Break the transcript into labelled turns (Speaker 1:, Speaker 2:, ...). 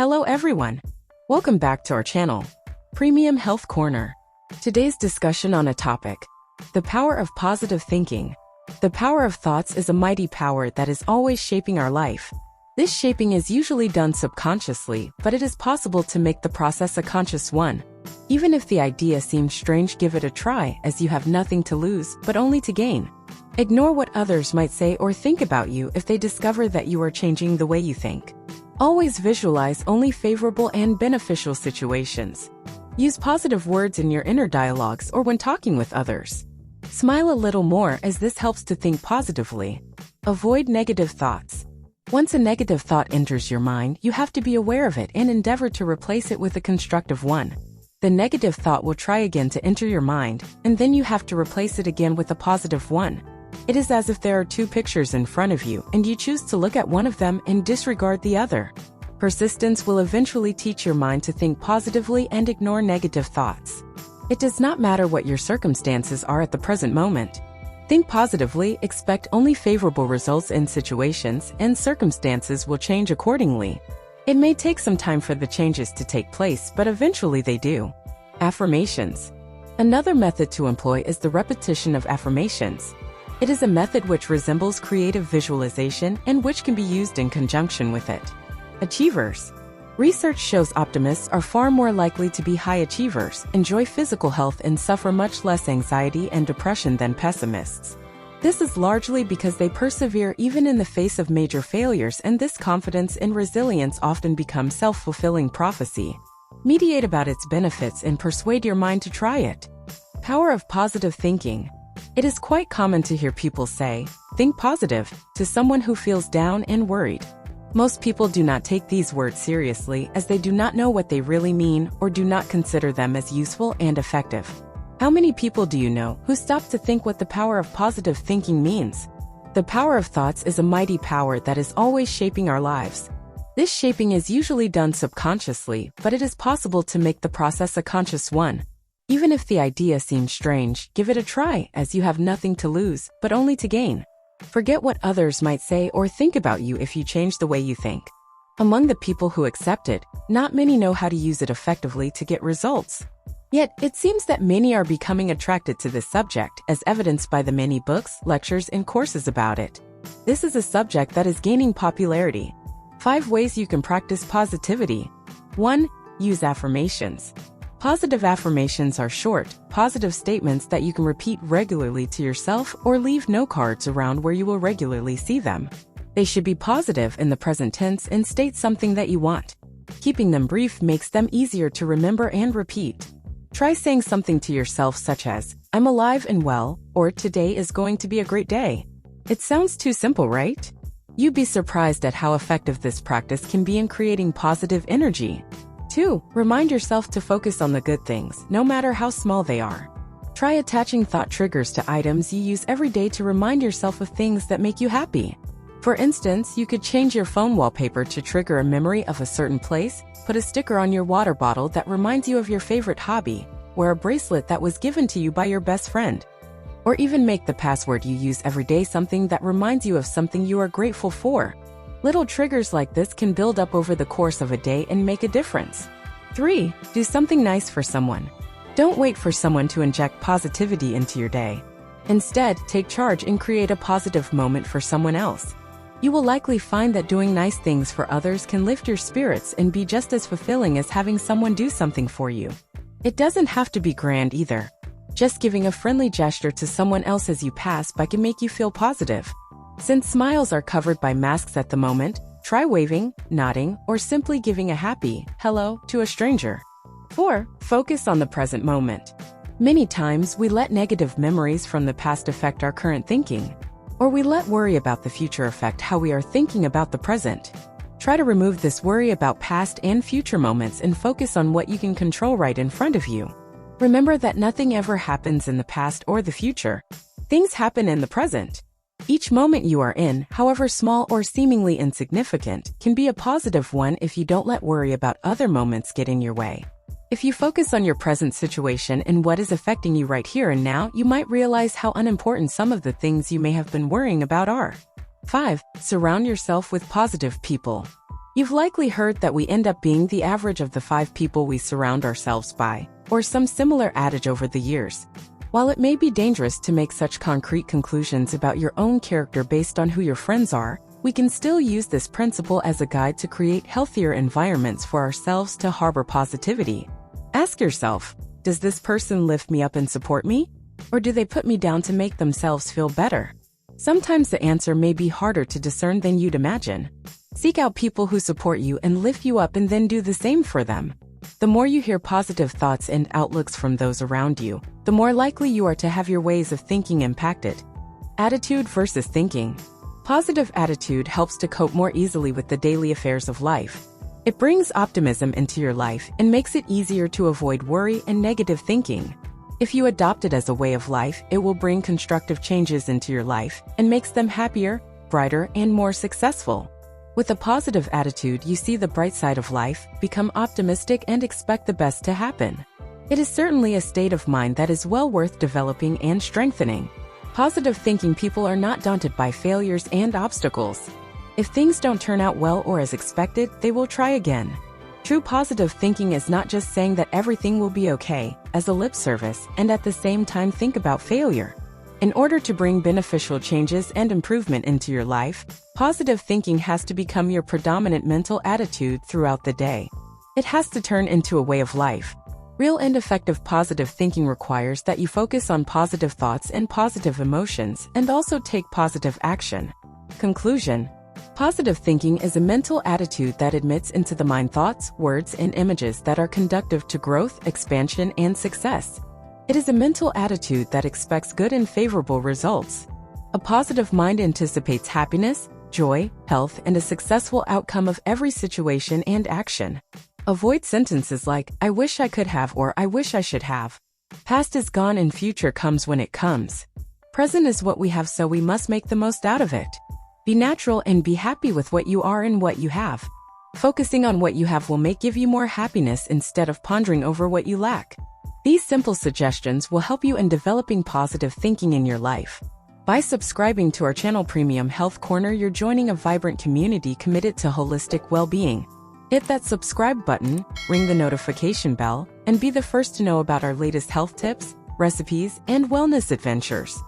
Speaker 1: Hello everyone. Welcome back to our channel, Premium Health Corner. Today's discussion on a topic: the power of positive thinking. The power of thoughts is a mighty power that is always shaping our life. This shaping is usually done subconsciously, but it is possible to make the process a conscious one. Even if the idea seems strange, give it a try, as you have nothing to lose, but only to gain. Ignore what others might say or think about you if they discover that you are changing the way you think. Always visualize only favorable and beneficial situations. Use positive words in your inner dialogues or when talking with others. Smile a little more, as this helps to think positively. Avoid negative thoughts. Once a negative thought enters your mind, you have to be aware of it and endeavor to replace it with a constructive one. The negative thought will try again to enter your mind, and then you have to replace it again with a positive one. It is as if there are two pictures in front of you, and you choose to look at one of them and disregard the other. Persistence will eventually teach your mind to think positively and ignore negative thoughts. It does not matter what your circumstances are at the present moment. Think positively, expect only favorable results in situations, and circumstances will change accordingly. It may take some time for the changes to take place, but eventually they do. Affirmations. Another method to employ is the repetition of affirmations. It is a method which resembles creative visualization and which can be used in conjunction with it. Achievers. Research shows optimists are far more likely to be high achievers, enjoy physical health, and suffer much less anxiety and depression than pessimists. This is largely because they persevere even in the face of major failures, and this confidence and resilience often become self-fulfilling prophecy. Meditate about its benefits and persuade your mind to try it. Power of positive thinking. It is quite common to hear people say, "Think positive," to someone who feels down and worried. Most people do not take these words seriously, as they do not know what they really mean or do not consider them as useful and effective. How many people do you know who stop to think what the power of positive thinking means? The power of thoughts is a mighty power that is always shaping our lives. This shaping is usually done subconsciously, but it is possible to make the process a conscious one. Even if the idea seems strange, give it a try, as you have nothing to lose, but only to gain. Forget what others might say or think about you if you change the way you think. Among the people who accept it, not many know how to use it effectively to get results. Yet, it seems that many are becoming attracted to this subject, as evidenced by the many books, lectures, and courses about it. This is a subject that is gaining popularity. 5 ways you can practice positivity. 1. Use affirmations. Positive affirmations are short, positive statements that you can repeat regularly to yourself or leave note cards around where you will regularly see them. They should be positive in the present tense and state something that you want. Keeping them brief makes them easier to remember and repeat. Try saying something to yourself such as, "I'm alive and well," or "Today is going to be a great day." It sounds too simple, right? You'd be surprised at how effective this practice can be in creating positive energy. 2. Remind yourself to focus on the good things, no matter how small they are. Try attaching thought triggers to items you use every day to remind yourself of things that make you happy. For instance, you could change your phone wallpaper to trigger a memory of a certain place, put a sticker on your water bottle that reminds you of your favorite hobby, wear a bracelet that was given to you by your best friend, or even make the password you use every day something that reminds you of something you are grateful for. Little triggers like this can build up over the course of a day and make a difference. 3. Do something nice for someone. Don't wait for someone to inject positivity into your day. Instead, take charge and create a positive moment for someone else. You will likely find that doing nice things for others can lift your spirits and be just as fulfilling as having someone do something for you. It doesn't have to be grand either. Just giving a friendly gesture to someone else as you pass by can make you feel positive. Since smiles are covered by masks at the moment, try waving, nodding, or simply giving a happy hello to a stranger. 4. Focus on the present moment. Many times we let negative memories from the past affect our current thinking, or we let worry about the future affect how we are thinking about the present. Try to remove this worry about past and future moments and focus on what you can control right in front of you. Remember that nothing ever happens in the past or the future. Things happen in the present. Each moment you are in, however small or seemingly insignificant, can be a positive one if you don't let worry about other moments get in your way. If you focus on your present situation and what is affecting you right here and now, you might realize how unimportant some of the things you may have been worrying about are. 5. Surround yourself with positive people. You've likely heard that we end up being the average of the 5 people we surround ourselves by, or some similar adage over the years. While it may be dangerous to make such concrete conclusions about your own character based on who your friends are, we can still use this principle as a guide to create healthier environments for ourselves to harbor positivity. Ask yourself, does this person lift me up and support me? Or do they put me down to make themselves feel better? Sometimes the answer may be harder to discern than you'd imagine. Seek out people who support you and lift you up and then do the same for them. The more you hear positive thoughts and outlooks from those around you, the more likely you are to have your ways of thinking impacted. Attitude versus thinking. Positive attitude helps to cope more easily with the daily affairs of life. It brings optimism into your life and makes it easier to avoid worry and negative thinking. If you adopt it as a way of life, it will bring constructive changes into your life and makes them happier, brighter, and more successful. With a positive attitude, you see the bright side of life, become optimistic, and expect the best to happen. It is certainly a state of mind that is well worth developing and strengthening. Positive thinking people are not daunted by failures and obstacles. If things don't turn out well or as expected, they will try again. True positive thinking is not just saying that everything will be okay, as a lip service, and at the same time think about failure. In order to bring beneficial changes and improvement into your life, positive thinking has to become your predominant mental attitude throughout the day. It has to turn into a way of life. Real and effective positive thinking requires that you focus on positive thoughts and positive emotions and also take positive action. Conclusion. Positive thinking is a mental attitude that admits into the mind thoughts, words, and images that are conducive to growth, expansion, and success. It is a mental attitude that expects good and favorable results. A positive mind anticipates happiness, joy, health, and a successful outcome of every situation and action. Avoid sentences like, I wish I could have or I wish I should have. Past is gone and future comes when it comes. Present is what we have, so we must make the most out of it. Be natural and be happy with what you are and what you have. Focusing on what you have will give you more happiness instead of pondering over what you lack. These simple suggestions will help you in developing positive thinking in your life. By subscribing to our channel Premium Health Corner, you're joining a vibrant community committed to holistic well-being. Hit that subscribe button, ring the notification bell, and be the first to know about our latest health tips, recipes, and wellness adventures.